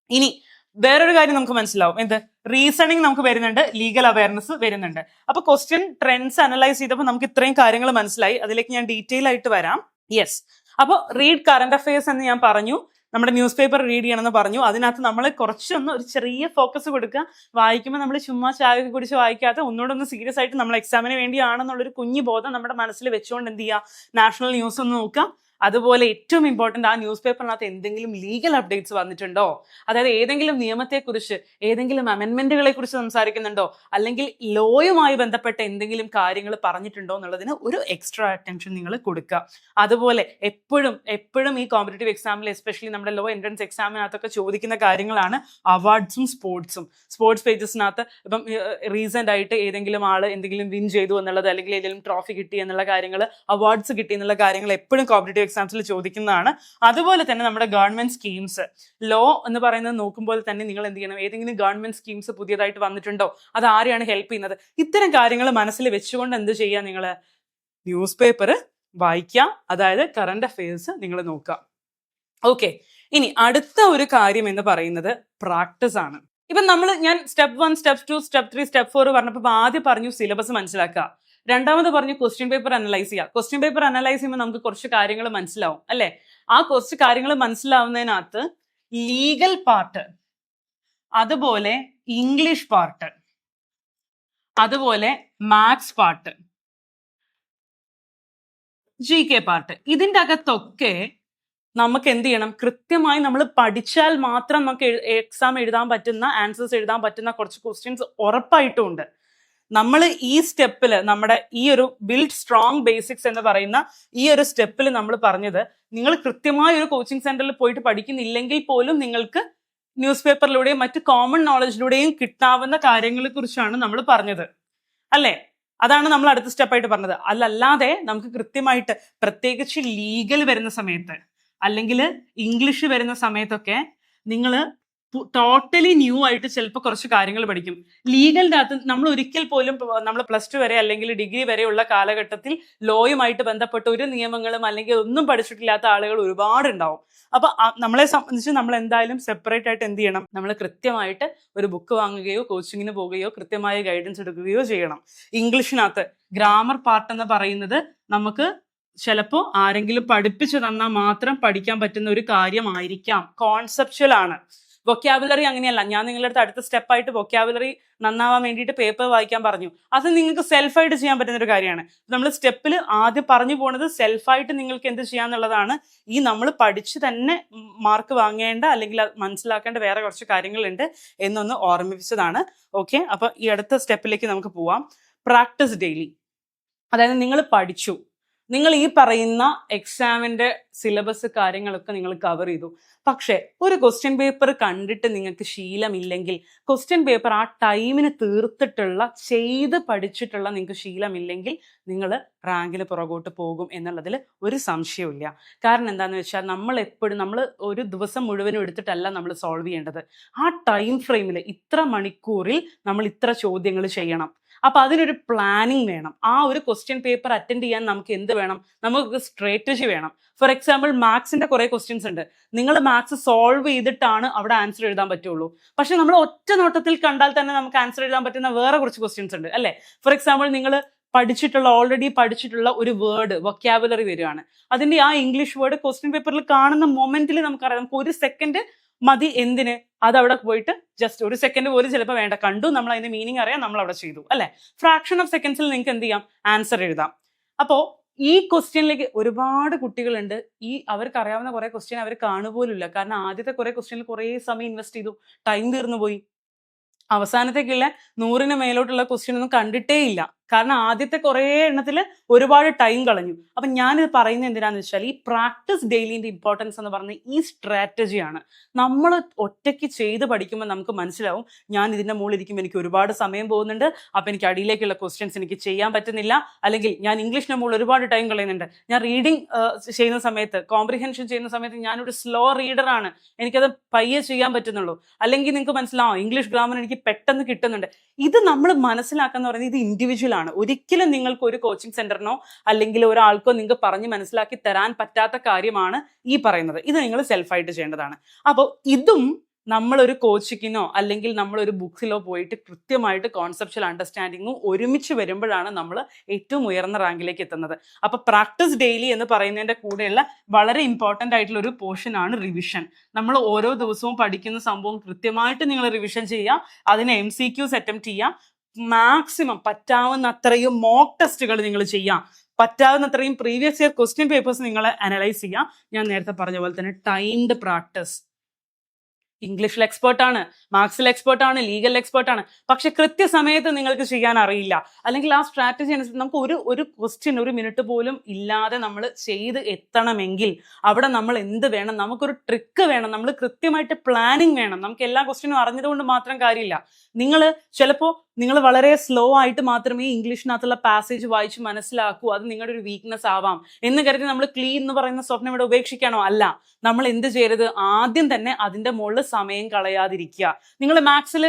ഇനി വേറൊരു കാര്യം നമുക്ക് മനസ്സിലാവും, എന്ത്? റീസണിങ് നമുക്ക് വരുന്നുണ്ട്, ലീഗൽ അവയർനെസ് വരുന്നുണ്ട്. അപ്പൊ ക്വസ്റ്റ്യൻ ട്രെൻഡ്സ് അനലൈസ് ചെയ്തപ്പോൾ നമുക്ക് ഇത്രയും കാര്യങ്ങൾ മനസ്സിലായി. അതിലേക്ക് ഞാൻ ഡീറ്റെയിൽ ആയിട്ട് വരാം. യെസ്, അപ്പോൾ റീഡ് കറന്റ് അഫയേഴ്സ് എന്ന് ഞാൻ പറഞ്ഞു. നമ്മുടെ ന്യൂസ് പേപ്പർ റീഡ് ചെയ്യണമെന്ന് പറഞ്ഞു. അതിനകത്ത് നമ്മൾ കുറച്ചൊന്ന് ഒരു ചെറിയ ഫോക്കസ് കൊടുക്കുക. വായിക്കുമ്പോൾ നമ്മൾ ചുമ്മാ ചായ കുടിച്ച് വായിക്കാത്ത ഒന്നുകൂടെ ഒന്ന് സീരിയസ് ആയിട്ട് നമ്മൾ എക്സാമിന് വേണ്ടിയാണെന്നുള്ളൊരു കുഞ്ഞു ബോധം നമ്മുടെ മനസ്സിൽ വെച്ചുകൊണ്ട് എന്ത് ചെയ്യുക, നാഷണൽ ന്യൂസ് ഒന്ന് നോക്കുക. അതുപോലെ ഏറ്റവും ഇമ്പോർട്ടൻ്റ്, ആ ന്യൂസ് പേപ്പറിനകത്ത് എന്തെങ്കിലും ലീഗൽ അപ്ഡേറ്റ്സ് വന്നിട്ടുണ്ടോ, അതായത് ഏതെങ്കിലും നിയമത്തെക്കുറിച്ച്, ഏതെങ്കിലും അമെൻമെന്റുകളെ കുറിച്ച് സംസാരിക്കുന്നുണ്ടോ, അല്ലെങ്കിൽ ലോയുമായി ബന്ധപ്പെട്ട എന്തെങ്കിലും കാര്യങ്ങൾ പറഞ്ഞിട്ടുണ്ടോ എന്നുള്ളതിന് ഒരു എക്സ്ട്രാ അറ്റൻഷൻ നിങ്ങൾ കൊടുക്കുക. അതുപോലെ എപ്പോഴും ഈ കോമ്പറ്റേറ്റീവ് എക്സാമിൽ എസ്പെഷ്യലി നമ്മുടെ ലോ എൻട്രൻസ് എക്സാമിനകത്തൊക്കെ ചോദിക്കുന്ന കാര്യങ്ങളാണ് അവാർഡ്സും സ്പോർട്സ് പേജസിനകത്ത്. ഇപ്പം റീസെന്റ് ആയിട്ട് ഏതെങ്കിലും ആൾ എന്തെങ്കിലും വിൻ ചെയ്തു എന്നുള്ളത്, അല്ലെങ്കിൽ ഏതെങ്കിലും ട്രോഫി കിട്ടി എന്നുള്ള കാര്യങ്ങൾ, അവാർഡ്സ് കിട്ടി എന്നുള്ള കാര്യങ്ങൾ എപ്പോഴും കോമ്പറ്റേറ്റീവ് എക്സാംസിൽ ചോദിക്കുന്നതാണ്. അതുപോലെ തന്നെ നമ്മുടെ ഗവൺമെന്റ് സ്കീംസ്, ലോ എന്ന് പറയുന്നത് നോക്കുമ്പോൾ തന്നെ നിങ്ങൾ എന്ത് ചെയ്യണം, ഏതെങ്കിലും ഗവൺമെന്റ് സ്കീംസ് പുതിയതായിട്ട് വന്നിട്ടുണ്ടോ, അത് ആരെയാണ് ഹെൽപ്പ് ചെയ്യുന്നത്, ഇത്തരം കാര്യങ്ങൾ മനസ്സിൽ വെച്ചുകൊണ്ട് എന്ത് ചെയ്യുക, നിങ്ങൾ ന്യൂസ് പേപ്പർ വായിക്കുക. അതായത് കറണ്ട് അഫയേഴ്സ് നിങ്ങൾ നോക്കുക. ഓക്കെ, ഇനി അടുത്ത ഒരു കാര്യം എന്ന് പറയുന്നത് പ്രാക്ടീസ് ആണ്. ഇപ്പം ഞാൻ സ്റ്റെപ്പ് 1, സ്റ്റെപ്പ് 2, സ്റ്റെപ്പ് 3, സ്റ്റെപ്പ് 4 പറഞ്ഞപ്പോൾ ആദ്യം പറഞ്ഞു സിലബസ് മനസ്സിലാക്കുക, രണ്ടാമത് പറഞ്ഞു ക്വസ്റ്റ്യൻ പേപ്പർ അനലൈസ് ചെയ്യുക. ക്വസ്റ്റ്യൻ പേപ്പർ അനലൈസ് ചെയ്യുമ്പോൾ നമുക്ക് കുറച്ച് കാര്യങ്ങൾ മനസ്സിലാവും അല്ലെ. ആ കുറച്ച് കാര്യങ്ങൾ മനസ്സിലാവുന്നതിനകത്ത് ലീഗൽ പാർട്ട്, അതുപോലെ ഇംഗ്ലീഷ് പാർട്ട്, അതുപോലെ മാത്സ് പാർട്ട്, GK പാർട്ട്, ഇതിൻ്റെ അകത്തൊക്കെ നമുക്ക് എന്ത് ചെയ്യണം, കൃത്യമായി നമ്മൾ പഠിച്ചാൽ മാത്രം നമുക്ക് എക്സാം എഴുതാൻ പറ്റുന്ന, ആൻസേഴ്സ് എഴുതാൻ പറ്റുന്ന കുറച്ച് ക്വസ്റ്റ്യൻസ് ഉറപ്പായിട്ടും ഉണ്ട്. നമ്മൾ ഈ സ്റ്റെപ്പിൽ, നമ്മുടെ ഈ ഒരു ബിൽഡ് സ്ട്രോങ് ബേസിക്സ് എന്ന് പറയുന്ന ഈ ഒരു സ്റ്റെപ്പിൽ നമ്മൾ പറഞ്ഞത്, നിങ്ങൾ കൃത്യമായ ഒരു കോച്ചിങ് സെന്ററിൽ പോയിട്ട് പഠിക്കുന്നില്ലെങ്കിൽ പോലും നിങ്ങൾക്ക് ന്യൂസ് പേപ്പറിലൂടെയും മറ്റ് കോമൺ നോളജിലൂടെയും കിട്ടാവുന്ന കാര്യങ്ങളെ കുറിച്ചാണ് നമ്മൾ പറഞ്ഞത് അല്ലേ. അതാണ് നമ്മൾ അടുത്ത സ്റ്റെപ്പായിട്ട് പറഞ്ഞത്. അല്ലാതെ നമുക്ക് കൃത്യമായിട്ട്, പ്രത്യേകിച്ച് ലീഗൽ വരുന്ന സമയത്ത് അല്ലെങ്കിൽ ഇംഗ്ലീഷ് വരുന്ന സമയത്തൊക്കെ നിങ്ങൾ ടോട്ടലി ന്യൂ ആയിട്ട് ചിലപ്പോൾ കുറച്ച് കാര്യങ്ങൾ പഠിക്കും. ലീഗലിൻ്റെ അകത്ത് നമ്മൾ ഒരിക്കൽ പോലും, നമ്മൾ +2 വരെ അല്ലെങ്കിൽ ഡിഗ്രി വരെയുള്ള കാലഘട്ടത്തിൽ ലോയുമായിട്ട് ബന്ധപ്പെട്ട ഒരു നിയമങ്ങളും അല്ലെങ്കിൽ ഒന്നും പഠിച്ചിട്ടില്ലാത്ത ആളുകൾ ഒരുപാടുണ്ടാവും. അപ്പൊ നമ്മളെ സംബന്ധിച്ച് നമ്മൾ എന്തായാലും സെപ്പറേറ്റ് ആയിട്ട് എന്ത് ചെയ്യണം, നമ്മൾ കൃത്യമായിട്ട് ഒരു ബുക്ക് വാങ്ങുകയോ കോച്ചിങ്ങിന് പോവുകയോ കൃത്യമായ ഗൈഡൻസ് എടുക്കുകയോ ചെയ്യണം. ഇംഗ്ലീഷിനകത്ത് ഗ്രാമർ പാർട്ട് എന്ന് പറയുന്നത് നമുക്ക് ചിലപ്പോൾ ആരെങ്കിലും പഠിപ്പിച്ചു തന്നാൽ മാത്രം പഠിക്കാൻ പറ്റുന്ന ഒരു കാര്യമായിരിക്കാം, കോൺസെപ്ച്വൽ ആണ്. വൊക്കാബുലറി അങ്ങനെയല്ല. ഞാൻ നിങ്ങളുടെ അടുത്ത് അടുത്ത സ്റ്റെപ്പായിട്ട് വൊക്കാബുലറി നന്നാവാൻ വേണ്ടിയിട്ട് പേപ്പർ വായിക്കാൻ പറഞ്ഞു. അത് നിങ്ങൾക്ക് സെൽഫായിട്ട് ചെയ്യാൻ പറ്റുന്ന ഒരു കാര്യമാണ്. നമ്മൾ സ്റ്റെപ്പിൽ ആദ്യം പറഞ്ഞു പോകുന്നത് സെൽഫായിട്ട് നിങ്ങൾക്ക് എന്ത് ചെയ്യാന്നുള്ളതാണ്. ഈ നമ്മൾ പഠിച്ച് തന്നെ മാർക്ക് വാങ്ങേണ്ട അല്ലെങ്കിൽ മനസ്സിലാക്കേണ്ട വേറെ കുറച്ച് കാര്യങ്ങളുണ്ട് എന്നൊന്ന് ഓർമ്മിപ്പിച്ചതാണ്. ഓക്കെ, അപ്പൊ ഈ അടുത്ത സ്റ്റെപ്പിലേക്ക് നമുക്ക് പോവാം. Practice daily. അതായത് നിങ്ങൾ പഠിച്ചു, നിങ്ങൾ ഈ പറയുന്ന എക്സാമിന്റെ സിലബസ് കാര്യങ്ങളൊക്കെ നിങ്ങൾ കവർ ചെയ്തു. പക്ഷെ ഒരു ക്വസ്റ്റ്യൻ പേപ്പർ കണ്ടിട്ട് നിങ്ങൾക്ക് ശീലമില്ലെങ്കിൽ, ക്വസ്റ്റ്യൻ പേപ്പർ ആ ടൈമിന് തീർത്തിട്ടുള്ള, ചെയ്ത് പഠിച്ചിട്ടുള്ള നിങ്ങൾക്ക് ശീലമില്ലെങ്കിൽ നിങ്ങൾ റാങ്കിൽ പുറകോട്ട് പോകും എന്നുള്ളതിൽ ഒരു സംശയമില്ല. കാരണം എന്താണെന്ന് വെച്ചാൽ നമ്മൾ ഒരു ദിവസം മുഴുവനും എടുത്തിട്ടല്ല നമ്മൾ സോൾവ് ചെയ്യേണ്ടത്. ആ ടൈം ഫ്രെയിമിൽ ഇത്ര മണിക്കൂറിൽ നമ്മൾ ഇത്ര ചോദ്യങ്ങൾ ചെയ്യണം. അപ്പൊ അതിനൊരു പ്ലാനിങ് വേണം. ആ ഒരു ക്വസ്റ്റ്യൻ പേപ്പർ അറ്റൻഡ് ചെയ്യാൻ നമുക്ക് എന്ത് വേണം, നമുക്ക് സ്ട്രാറ്റജി വേണം. ഫോർ എക്സാമ്പിൾ മാത്സിന്റെ കുറെ ക്വസ്റ്റ്യൻസ് ഉണ്ട്. നിങ്ങൾ മാത്സ് സോൾവ് ചെയ്തിട്ടാണ് അവിടെ ആൻസർ എഴുതാൻ പറ്റുള്ളൂ. പക്ഷെ നമ്മൾ ഒറ്റ നോട്ടത്തിൽ കണ്ടാൽ തന്നെ നമുക്ക് ആൻസർ എഴുതാൻ പറ്റുന്ന വേറെ കുറച്ച് ക്വസ്റ്റ്യൻസ് ഉണ്ട് അല്ലേ. ഫോർ എക്സാമ്പിൾ നിങ്ങൾ ഓൾറെഡി പഠിച്ചിട്ടുള്ള ഒരു വേർഡ് വൊക്കാബുലറി വരികയാണ്. അതിന്റെ ആ ഇംഗ്ലീഷ് വേർഡ് ക്വസ്റ്റ്യൻ പേപ്പറിൽ കാണുന്ന മൊമെന്റിൽ നമുക്കറിയാം, നമുക്ക് ഒരു സെക്കൻഡ് മതി. എന്തിന്? അത് അവിടെ പോയിട്ട് ജസ്റ്റ് ഒരു സെക്കൻഡ് പോലും ചിലപ്പോൾ വേണ്ട, കണ്ടു, നമ്മൾ അതിന്റെ മീനിങ് അറിയാം, നമ്മൾ അവിടെ ചെയ്തു അല്ലെ. ഫ്രാക്ഷൻ ഓഫ് സെക്കൻഡ്സിൽ നിങ്ങൾക്ക് എന്ത് ചെയ്യാം, ആൻസർ എഴുതാം. അപ്പോ ഈ ക്വസ്റ്റ്യനിലേക്ക് ഒരുപാട് കുട്ടികളുണ്ട്, അവർക്ക് അറിയാവുന്ന കുറെ ക്വസ്റ്റ്യൻ അവർ കാണുപോലില്ല. കാരണം ആദ്യത്തെ കുറെ ക്വസ്റ്റ്യനിൽ കുറെ സമയം ഇൻവെസ്റ്റ് ചെയ്തു, ടൈം തീർന്നു പോയി. അവസാനത്തേക്കുള്ള 100ന് മേലോട്ടുള്ള ക്വസ്റ്റ്യൻ ഒന്നും കണ്ടിട്ടേ ഇല്ല. കാരണം ആദ്യത്തെ കുറേ എണ്ണത്തിൽ ഒരുപാട് ടൈം കളഞ്ഞു. അപ്പം ഞാനിത് പറയുന്നത് എന്തിനാന്ന് വെച്ചാൽ, ഈ പ്രാക്ടീസ് ഡെയിലിന്റെ ഇമ്പോർട്ടൻസ് എന്ന് പറഞ്ഞ ഈ സ്ട്രാറ്റജിയാണ്. നമ്മൾ ഒറ്റയ്ക്ക് ചെയ്ത് പഠിക്കുമ്പോൾ നമുക്ക് മനസ്സിലാവും, ഞാൻ ഇതിന്റെ മുകളിൽ ഇരിക്കുമ്പോൾ എനിക്ക് ഒരുപാട് സമയം പോകുന്നുണ്ട്, അപ്പം എനിക്ക് അടിയിലേക്കുള്ള ക്വസ്റ്റ്യൻസ് എനിക്ക് ചെയ്യാൻ പറ്റുന്നില്ല. അല്ലെങ്കിൽ ഞാൻ ഇംഗ്ലീഷിന്റെ മുകളിൽ ഒരുപാട് ടൈം കളയുന്നുണ്ട്. ഞാൻ റീഡിങ് ചെയ്യുന്ന സമയത്ത്, കോംപ്രിഹെൻഷൻ ചെയ്യുന്ന സമയത്ത് ഞാനൊരു സ്ലോ റീഡറാണ്, എനിക്കത് പയ്യെ ചെയ്യാൻ പറ്റുന്നുള്ളൂ. അല്ലെങ്കിൽ നിങ്ങൾക്ക് മനസ്സിലാവും, ഇംഗ്ലീഷ് ഗ്രാമർ എനിക്ക് പെട്ടെന്ന് കിട്ടുന്നുണ്ട്. ഇത് നമ്മൾ മനസ്സിലാക്കാന്ന് പറയുന്നത് ഇത് ഇൻഡിവിജ്വൽ ആണ്. ഒരിക്കലും നിങ്ങൾക്ക് ഒരു കോച്ചിങ് സെന്ററിനോ അല്ലെങ്കിൽ ഒരാൾക്കോ നിങ്ങൾക്ക് പറഞ്ഞ് മനസ്സിലാക്കി തരാൻ പറ്റാത്ത കാര്യമാണ് ഈ പറയുന്നത്. ഇത് നിങ്ങൾ സെൽഫായിട്ട് ചെയ്യേണ്ടതാണ്. അപ്പോൾ ഇതും നമ്മളൊരു കോച്ചിങ്ങിനോ അല്ലെങ്കിൽ നമ്മളൊരു ബുക്സിലോ പോയിട്ട് കൃത്യമായിട്ട് കോൺസെപ്ച്വൽ അണ്ടർസ്റ്റാൻഡിങ്ങും ഒരുമിച്ച് വരുമ്പോഴാണ് നമ്മൾ ഏറ്റവും ഉയർന്ന റാങ്കിലേക്ക് എത്തുന്നത്. അപ്പോൾ പ്രാക്ടീസ് ഡെയിലി എന്ന് പറയുന്നതിൻ്റെ കൂടെയുള്ള വളരെ ഇമ്പോർട്ടൻ്റ് ആയിട്ടുള്ള ഒരു പോർഷനാണ് റിവിഷൻ. നമ്മൾ ഓരോ ദിവസവും പഠിക്കുന്ന സംഭവം കൃത്യമായിട്ട് നിങ്ങൾ റിവിഷൻ ചെയ്യുക, അതിന് MCQs അറ്റംപ്റ്റ് ചെയ്യുക, മാക്സിമം പറ്റാവുന്ന അത്രയും മോക്ക് ടെസ്റ്റുകൾ നിങ്ങൾ ചെയ്യാം, പറ്റാവുന്നത്രയും പ്രീവിയസ് ഇയർ ക്വസ്റ്റ്യൻ പേപ്പേഴ്സ് നിങ്ങൾ അനലൈസ് ചെയ്യുക. ഞാൻ നേരത്തെ പറഞ്ഞ പോലെ തന്നെ ടൈംഡ് പ്രാക്ടീസ്. ഇംഗ്ലീഷിൽ എക്സ്പേർട്ടാണ്, മാത്സിൽ എക്സ്പേർട്ടാണ്, ലീഗൽ എക്സ്പേർട്ടാണ്, പക്ഷെ കൃത്യസമയത്ത് നിങ്ങൾക്ക് ചെയ്യാൻ അറിയില്ല, അല്ലെങ്കിൽ ആ സ്ട്രാറ്റജി അനുസരിച്ച് നമുക്ക് ഒരു ക്വസ്റ്റ്യൻ 1 മിനിറ്റ് പോലും ഇല്ലാതെ നമ്മൾ ചെയ്ത് എത്തണമെങ്കിൽ അവിടെ നമ്മൾ എന്ത് വേണം? നമുക്കൊരു ട്രിക്ക് വേണം, നമ്മൾ കൃത്യമായിട്ട് പ്ലാനിങ് വേണം. നമുക്ക് എല്ലാ ക്വസ്റ്റ്യനും അറിഞ്ഞതുകൊണ്ട് മാത്രം കാര്യമില്ല. നിങ്ങൾ വളരെ സ്ലോ ആയിട്ട് മാത്രമേ ഇംഗ്ലീഷിനകത്തുള്ള പാസേജ് വായിച്ച് മനസ്സിലാക്കൂ, അത് നിങ്ങളുടെ ഒരു വീക്ക്നെസ് ആവാം എന്ന് കരുതി നമ്മൾ ക്ലീൻ എന്ന് പറയുന്ന സ്വപ്നം ഇവിടെ ഉപേക്ഷിക്കണോ? അല്ല. നമ്മൾ എന്ത് ചെയ്യരുത്? ആദ്യം തന്നെ അതിന്റെ മുകളിൽ സമയം കളയാതിരിക്കുക. നിങ്ങൾ മാത്സിൽ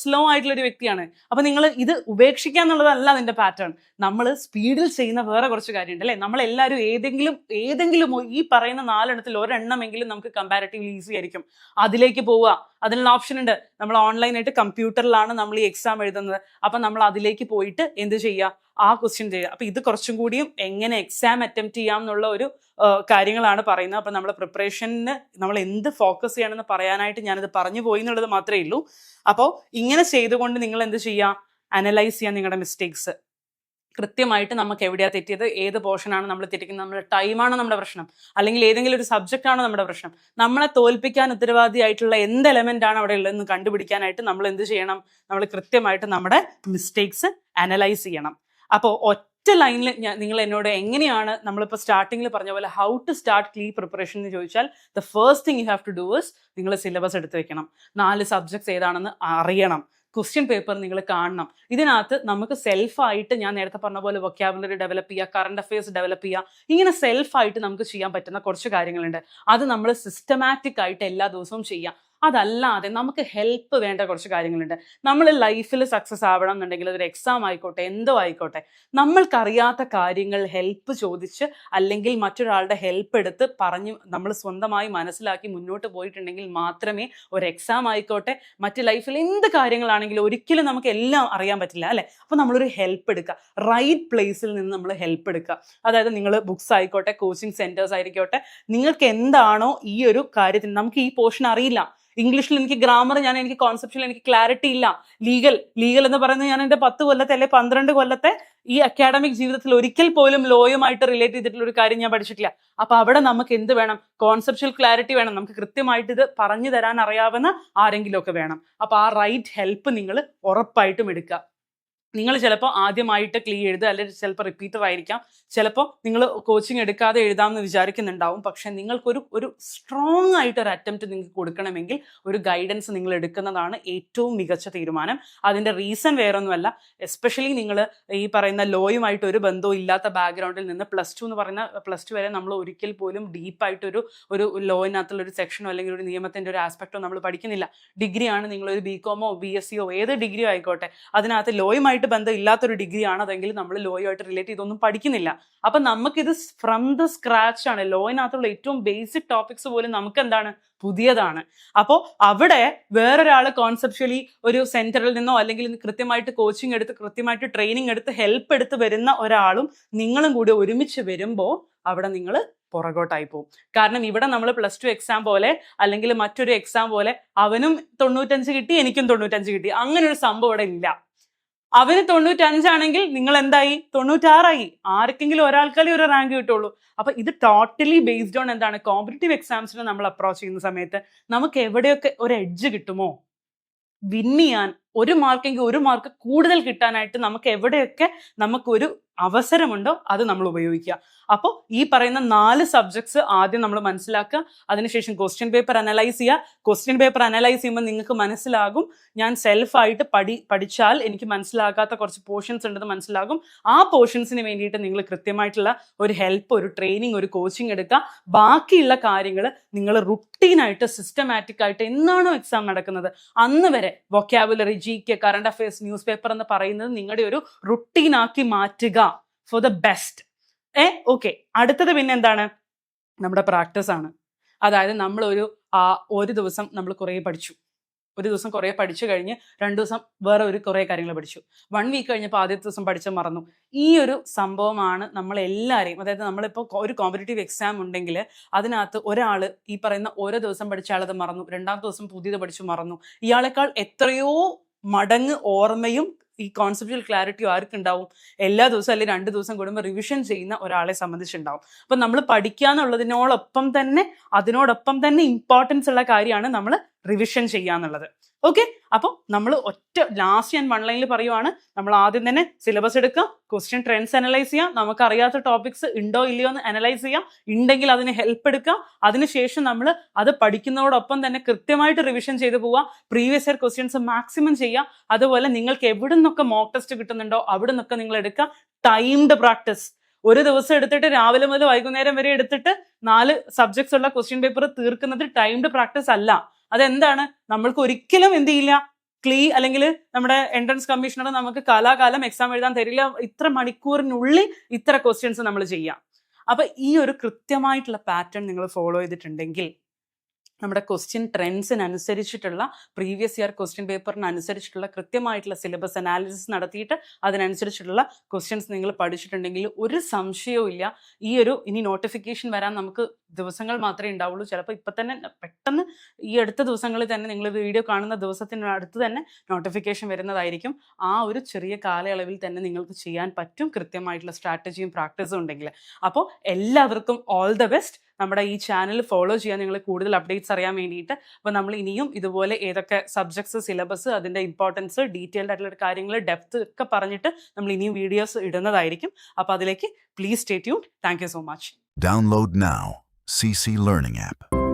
സ്ലോ ആയിട്ടുള്ള ഒരു വ്യക്തിയാണ്, അപ്പൊ നിങ്ങൾ ഇത് ഉപേക്ഷിക്കുക എന്നുള്ളതല്ല അതിന്റെ പാറ്റേൺ. നമ്മൾ സ്പീഡിൽ ചെയ്യുന്ന വേറെ കുറച്ച് കാര്യമുണ്ട് അല്ലെ. നമ്മൾ എല്ലാവരും ഏതെങ്കിലും ഈ പറയുന്ന 4 എണ്ണത്തിൽ ഒരെണ്ണമെങ്കിലും നമുക്ക് കമ്പാരിറ്റീവ്ലി ഈസി ആയിരിക്കും, അതിലേക്ക് പോവുക. അതിനുള്ള ഓപ്ഷൻ ഉണ്ട്. നമ്മൾ ഓൺലൈനായിട്ട് കമ്പ്യൂട്ടറിലാണ് നമ്മൾ ഈ എക്സാം എഴുതുന്നത്. അപ്പൊ നമ്മൾ അതിലേക്ക് പോയിട്ട് എന്ത് ചെയ്യുക? ആ ക്വസ്റ്റ്യൻ ചെയ്യുക. അപ്പൊ ഇത് കുറച്ചും കൂടിയും എങ്ങനെ എക്സാം അറ്റംപ്റ്റ് ചെയ്യാം എന്നുള്ള ഒരു കാര്യങ്ങളാണ് പറയുന്നത്. അപ്പൊ നമ്മളെ പ്രിപ്പറേഷന് നമ്മൾ എന്ത് ഫോക്കസ് ചെയ്യണമെന്ന് പറയാനായിട്ട് ഞാനിത് പറഞ്ഞു പോയി എന്നുള്ളത് മാത്രമേ ഉള്ളൂ. അപ്പോൾ ഇങ്ങനെ ചെയ്തുകൊണ്ട് നിങ്ങൾ എന്ത് ചെയ്യുക? അനലൈസ് ചെയ്യാൻ നിങ്ങളുടെ മിസ്റ്റേക്സ്. കൃത്യമായിട്ട് നമുക്ക് എവിടെയാണ് തെറ്റിയത്, ഏത് പോർഷനാണ് നമ്മൾ തെറ്റിക്കുന്നത്, നമ്മുടെ ടൈമാണോ നമ്മുടെ പ്രശ്നം, അല്ലെങ്കിൽ ഏതെങ്കിലും ഒരു സബ്ജക്റ്റ് ആണോ നമ്മുടെ പ്രശ്നം, നമ്മളെ തോൽപ്പിക്കാൻ ഉത്തരവാദിയായിട്ടുള്ള എന്ത് എലമെന്റ് ആണ് അവിടെ ഉള്ളതെന്ന് കണ്ടുപിടിക്കാനായിട്ട് നമ്മൾ എന്ത് ചെയ്യണം? നമ്മൾ കൃത്യമായിട്ട് നമ്മുടെ മിസ്റ്റേക്സ് അനലൈസ് ചെയ്യണം. അപ്പോൾ ഒറ്റ ലൈനിൽ നിങ്ങൾ എന്നോട് എങ്ങനെയാണ്, നമ്മളിപ്പോൾ സ്റ്റാർട്ടിങ്ങിൽ പറഞ്ഞ പോലെ how to start KLEE preparation എന്ന് ചോദിച്ചാൽ, the first thing you have to do is നിങ്ങൾ സിലബസ് എടുത്ത് വെക്കണം. 4 സബ്ജക്ട്സ് ഏതാണെന്ന് അറിയണം. ക്വസ്റ്റ്യൻ പേപ്പർ നിങ്ങൾ കാണണം. ഇതിനകത്ത് നമുക്ക് സെൽഫായിട്ട് ഞാൻ നേരത്തെ പറഞ്ഞ പോലെ വൊക്കാബുലറി ഡെവലപ്പ് ചെയ്യുക, കറണ്ട് അഫയേഴ്സ് ഡെവലപ്പ് ചെയ്യുക, ഇങ്ങനെ സെൽഫായിട്ട് നമുക്ക് ചെയ്യാൻ പറ്റുന്ന കുറച്ച് കാര്യങ്ങളുണ്ട്. അത് നമ്മൾ സിസ്റ്റമാറ്റിക് ആയിട്ട് എല്ലാ ദിവസവും ചെയ്യുക. അതല്ലാതെ നമുക്ക് ഹെൽപ്പ് വേണ്ട കുറച്ച് കാര്യങ്ങളുണ്ട്. നമ്മൾ ലൈഫിൽ സക്സസ് ആവണം എന്നുണ്ടെങ്കിൽ അതൊരു എക്സാം ആയിക്കോട്ടെ, എന്തോ ആയിക്കോട്ടെ, നമ്മൾക്കറിയാത്ത കാര്യങ്ങൾ ഹെൽപ്പ് ചോദിച്ച് അല്ലെങ്കിൽ മറ്റൊരാളുടെ ഹെൽപ്പ് എടുത്ത് പറഞ്ഞ് നമ്മൾ സ്വന്തമായി മനസ്സിലാക്കി മുന്നോട്ട് പോയിട്ടുണ്ടെങ്കിൽ മാത്രമേ ഒരു എക്സാം ആയിക്കോട്ടെ, മറ്റ് ലൈഫിൽ എന്ത് കാര്യങ്ങളാണെങ്കിലും ഒരിക്കലും നമുക്ക് എല്ലാം അറിയാൻ പറ്റില്ല അല്ലേ. അപ്പോൾ നമ്മളൊരു ഹെൽപ്പ് എടുക്കുക, റൈറ്റ് പ്ലേസിൽ നിന്ന് നമ്മൾ ഹെൽപ്പ് എടുക്കുക. അതായത് നിങ്ങൾ ബുക്സ് ആയിക്കോട്ടെ, കോച്ചിങ് സെന്റേഴ്സ് ആയിക്കോട്ടെ, നിങ്ങൾക്ക് എന്താണോ ഈ ഒരു കാര്യത്തിന്, നമുക്ക് ഈ പോർഷൻ അറിയില്ല, ഇംഗ്ലീഷിൽ എനിക്ക് ഗ്രാമർ, എനിക്ക് കോൺസെപ്റ്റിൽ എനിക്ക് ക്ലാരിറ്റി ഇല്ല, ലീഗൽ എന്ന് പറയുന്നത് ഞാൻ എൻ്റെ 10 കൊല്ലത്തെ അല്ലെ 12 കൊല്ലത്തെ ഈ അക്കാഡമിക് ജീവിതത്തിൽ ഒരിക്കൽ പോലും ലോയുമായിട്ട് റിലേറ്റ് ചെയ്തിട്ടുള്ള ഒരു കാര്യം ഞാൻ പഠിച്ചിട്ടില്ല. അപ്പൊ അവിടെ നമുക്ക് എന്ത് വേണം? കോൺസെപ്ച്വൽ ക്ലാരിറ്റി വേണം. നമുക്ക് കൃത്യമായിട്ട് ഇത് പറഞ്ഞു തരാൻ അറിയാവുന്ന ആരെങ്കിലും ഒക്കെ വേണം. അപ്പൊ ആ റൈറ്റ് ഹെൽപ്പ് നിങ്ങൾ ഉറപ്പായിട്ടും എടുക്കുക. നിങ്ങൾ ചിലപ്പോൾ ആദ്യമായിട്ട് എഴുതുക, അല്ലെങ്കിൽ ചിലപ്പോൾ റിപ്പീറ്റർ ആയിരിക്കാം, ചിലപ്പോൾ നിങ്ങൾ കോച്ചിങ് എടുക്കാതെ എഴുതാമെന്ന് വിചാരിക്കുന്നുണ്ടാവും. പക്ഷെ നിങ്ങൾക്കൊരു സ്ട്രോങ് ആയിട്ടൊരു അറ്റംപ്റ്റ് നിങ്ങൾക്ക് കൊടുക്കണമെങ്കിൽ ഒരു ഗൈഡൻസ് നിങ്ങൾ എടുക്കുന്നതാണ് ഏറ്റവും മികച്ച തീരുമാനം. അതിൻ്റെ റീസൺ വേറൊന്നുമല്ല, എസ്പെഷ്യലി നിങ്ങൾ ഈ പറയുന്ന ലോയുമായിട്ട് ഒരു ബന്ധവും ഇല്ലാത്ത ബാക്ക്ഗ്രൗണ്ടിൽ നിന്ന് +2 എന്ന് പറയുന്ന +2 വരെ നമ്മൾ ഒരിക്കൽ പോലും ഡീപ്പായിട്ടൊരു ലോയിനകത്തുള്ള ഒരു സെക്ഷനോ അല്ലെങ്കിൽ ഒരു നിയമത്തിൻ്റെ ഒരു ആസ്പെക്റ്റോ നമ്മൾ പഠിക്കുന്നില്ല. ഡിഗ്രിയാണ്, നിങ്ങളൊരു BComോ BScയോ ഏത് ഡിഗ്രിയോ ആയിക്കോട്ടെ, അതിനകത്ത് ലോയുമായിട്ട് ബന്ധം ഇല്ലാത്തൊരു ഡിഗ്രി ആണതെങ്കിൽ നമ്മൾ ലോയുമായിട്ട് റിലേറ്റ് ചെയ്തൊന്നും പഠിക്കുന്നില്ല. അപ്പൊ നമുക്കിത് ഫ്രം ദ സ്ക്രാച്ച് ആണ്. ലോയിനകത്തുള്ള ഏറ്റവും ബേസിക് ടോപ്പിക്സ് പോലും നമുക്ക് എന്താണ്? പുതിയതാണ്. അപ്പോൾ അവിടെ വേറൊരാൾ കോൺസെപ്ച്വലി ഒരു സെന്ററിൽ നിന്നോ അല്ലെങ്കിൽ കൃത്യമായിട്ട് കോച്ചിങ് എടുത്ത് കൃത്യമായിട്ട് ട്രെയിനിങ് എടുത്ത് ഹെൽപ്പ് എടുത്ത് വരുന്ന ഒരാളും നിങ്ങളും കൂടി ഒരുമിച്ച് വരുമ്പോൾ അവിടെ നിങ്ങൾ പുറകോട്ടായി പോകും. കാരണം ഇവിടെ നമ്മൾ +2 എക്സാം പോലെ അല്ലെങ്കിൽ മറ്റൊരു എക്സാം പോലെ അവനും 95 കിട്ടി, എനിക്കും 95 കിട്ടി, അങ്ങനെ ഒരു സംഭവം ഇവിടെ ഇല്ല. അവന് 95 ആണെങ്കിൽ നിങ്ങൾ എന്തായി? 96 ആയി. ആർക്കെങ്കിലും ഒരാൾക്കല്ലേ ഒരു റാങ്ക് കിട്ടുള്ളൂ. അപ്പൊ ഇത് ടോട്ടലി ബേസ്ഡ് ഓൺ എന്താണ്? കോമ്പറ്റീറ്റീവ് എക്സാംസിന് നമ്മൾ അപ്രോച്ച് ചെയ്യുന്ന സമയത്ത് നമുക്ക് എവിടെയൊക്കെ ഒരു എഡ്ജ് കിട്ടുമോ, വിൻ ചെയ്യാൻ ഒരു മാർക്ക് കൂടുതൽ കിട്ടാനായിട്ട് നമുക്ക് എവിടെയൊക്കെ നമുക്കൊരു അവസരമുണ്ടോ അത് നമ്മൾ ഉപയോഗിക്കുക. അപ്പോൾ ഈ പറയുന്ന 4 സബ്ജക്ട്സ് ആദ്യം നമ്മൾ മനസ്സിലാക്കുക. അതിനുശേഷം ക്വസ്റ്റ്യൻ പേപ്പർ അനലൈസ് ചെയ്യുക. ക്വസ്റ്റ്യൻ പേപ്പർ അനലൈസ് ചെയ്യുമ്പോൾ നിങ്ങൾക്ക് മനസ്സിലാകും, ഞാൻ സെൽഫായിട്ട് പഠിച്ചാൽ എനിക്ക് മനസ്സിലാകാത്ത കുറച്ച് പോർഷൻസ് ഉണ്ടെന്ന് മനസ്സിലാകും. ആ പോർഷൻസിന് വേണ്ടിയിട്ട് നിങ്ങൾ കൃത്യമായിട്ടുള്ള ഒരു ഹെൽപ്പ്, ഒരു ട്രെയിനിങ്, ഒരു കോച്ചിങ് എടുക്കുക. ബാക്കിയുള്ള കാര്യങ്ങൾ നിങ്ങൾ റുട്ടീനായിട്ട് സിസ്റ്റമാറ്റിക് ആയിട്ട് എന്നാണോ എക്സാം നടക്കുന്നത് അന്ന് വരെ vocabulary, GK, current affairs, news paper എന്ന് പറയുന്നത് നിങ്ങളുടെ ഒരു റുട്ടീനാക്കി മാറ്റുക ഫോർ ദ ബെസ്റ്റ്. ഓക്കെ, അടുത്തത് പിന്നെ എന്താണ്? നമ്മുടെ പ്രാക്ടീസ് ആണ്. അതായത് നമ്മളൊരു ആ ഒരു ദിവസം നമ്മൾ കുറേ പഠിച്ചു, ഒരു ദിവസം കുറേ പഠിച്ചു കഴിഞ്ഞ് 2 ദിവസം വേറെ കുറേ കാര്യങ്ങൾ പഠിച്ചു, 1 വീക്ക് കഴിഞ്ഞപ്പോൾ ആദ്യത്തെ ദിവസം പഠിച്ച് മറന്നു. ഈ ഒരു സംഭവമാണ് നമ്മളെല്ലാവരെയും, അതായത് നമ്മളിപ്പോൾ ഒരു കോമ്പറ്റേറ്റീവ് എക്സാം ഉണ്ടെങ്കിൽ അതിനകത്ത് ഒരാൾ ഈ പറയുന്ന ഓരോ ദിവസം പഠിച്ച ആളത് മറന്നു, 2ാമത്തെ ദിവസം പുതിയത് പഠിച്ചു മറന്നു. ഇയാളെക്കാൾ എത്രയോ മടങ്ങ് ഓർമ്മയും ഈ കോൺസെപ്റ്റുവൽ ക്ലാരിറ്റിയും ആർക്കുണ്ടാവും? എല്ലാ ദിവസവും അല്ലെങ്കിൽ 2 ദിവസം കൂടുമ്പോൾ റിവിഷൻ ചെയ്യുന്ന ഒരാളെ സംബന്ധിച്ചുണ്ടാവും. അപ്പം നമ്മൾ പഠിക്കുക എന്നുള്ളതിനോടൊപ്പം തന്നെ അതിനോടൊപ്പം തന്നെ ഇമ്പോർട്ടൻസ് ഉള്ള കാര്യമാണ് നമ്മൾ റിവിഷൻ ചെയ്യുക എന്നുള്ളത്. ഓക്കെ, അപ്പോൾ നമ്മൾ ലാസ്റ്റ് ഞാൻ 1 ലൈനിൽ പറയുവാണ്, നമ്മൾ ആദ്യം തന്നെ സിലബസ് എടുക്കുക, ക്വസ്റ്റ്യൻ ട്രെൻഡ്സ് അനലൈസ് ചെയ്യുക, നമുക്ക് അറിയാത്ത ടോപ്പിക്സ് ഉണ്ടോ ഇല്ലയോ എന്ന് അനലൈസ് ചെയ്യുക, ഉണ്ടെങ്കിൽ അതിന് ഹെൽപ്പ് എടുക്കുക. അതിനുശേഷം നമ്മൾ അത് പഠിക്കുന്നതോടൊപ്പം തന്നെ കൃത്യമായിട്ട് റിവിഷൻ ചെയ്ത് പോവുക, പ്രീവിയസ് ഇയർ ക്വസ്റ്റ്യൻസ് മാക്സിമം ചെയ്യുക. അതുപോലെ നിങ്ങൾക്ക് എവിടെ നിന്നൊക്കെ മോക്ക് ടെസ്റ്റ് കിട്ടുന്നുണ്ടോ അവിടെ നിന്നൊക്കെ നിങ്ങൾ എടുക്കുക. ടൈംഡ് പ്രാക്ടീസ്, ഒരു ദിവസം എടുത്തിട്ട് രാവിലെ മുതൽ വൈകുന്നേരം വരെ എടുത്തിട്ട് 4 സബ്ജക്ട്സ് ഉള്ള ക്വസ്റ്റ്യൻ പേപ്പർ തീർക്കുന്നത് ടൈംഡ് പ്രാക്ടീസ് അല്ല. അതെന്താണ്? നമ്മൾക്ക് ഒരിക്കലും എന്ത് ചെയ്യില്ല, അല്ലെങ്കിൽ നമ്മുടെ എൻട്രൻസ് കമ്മീഷണർ നമുക്ക് കാലാകാലം എക്സാം എഴുതാൻ തരില്ല. ഇത്ര മണിക്കൂറിനുള്ളിൽ ഇത്ര ക്വസ്റ്റ്യൻസ് നമ്മൾ ചെയ്യാം. അപ്പൊ ഈ ഒരു കൃത്യമായിട്ടുള്ള പാറ്റേൺ നിങ്ങൾ ഫോളോ ചെയ്തിട്ടുണ്ടെങ്കിൽ നമ്മുടെ ക്വസ്റ്റ്യൻ ട്രെൻഡ്സിനനുസരിച്ചിട്ടുള്ള പ്രീവിയസ് ഇയർ ക്വസ്റ്റ്യൻ പേപ്പറിനനുസരിച്ചിട്ടുള്ള കൃത്യമായിട്ടുള്ള സിലബസ് അനാലിസിസ് നടത്തിയിട്ട് അതിനനുസരിച്ചിട്ടുള്ള ക്വസ്റ്റ്യൻസ് നിങ്ങൾ പഠിച്ചിട്ടുണ്ടെങ്കിൽ ഒരു സംശയവും ഇല്ല, ഇനി നോട്ടിഫിക്കേഷൻ വരാൻ നമുക്ക് ദിവസങ്ങൾ മാത്രമേ ഉണ്ടാവുള്ളൂ. ചിലപ്പോൾ ഇപ്പം തന്നെ പെട്ടെന്ന് ഈ അടുത്ത ദിവസങ്ങളിൽ തന്നെ നിങ്ങൾ വീഡിയോ കാണുന്ന ദിവസത്തിനടുത്ത് തന്നെ നോട്ടിഫിക്കേഷൻ വരുന്നതായിരിക്കും. ആ ഒരു ചെറിയ കാലയളവിൽ തന്നെ നിങ്ങൾക്ക് ചെയ്യാൻ പറ്റും, കൃത്യമായിട്ടുള്ള സ്ട്രാറ്റജിയും പ്രാക്ടീസും ഉണ്ടെങ്കിൽ. അപ്പോൾ എല്ലാവർക്കും ഓൾ ദ ബെസ്റ്റ്. നമ്മുടെ ഈ ചാനൽ ഫോളോ ചെയ്യാൻ നിങ്ങൾ കൂടുതൽ അപ്ഡേറ്റ്സ് അറിയാൻ വേണ്ടിയിട്ട്. അപ്പോൾ നമ്മൾ ഇനിയും ഇതുപോലെ ഏതൊക്കെ സബ്ജക്ട്സ്, സിലബസ്, അതിൻ്റെ ഇമ്പോർട്ടൻസ്, ഡീറ്റെയിൽഡ് ആയിട്ടുള്ള കാര്യങ്ങൾ, ഡെപ്ത് ഒക്കെ പറഞ്ഞിട്ട് നമ്മൾ ഇനിയും വീഡിയോസ് ഇടുന്നതായിരിക്കും. അപ്പോൾ അതിലേക്ക് please stay tuned. Thank you so much. Download now CC Learning app.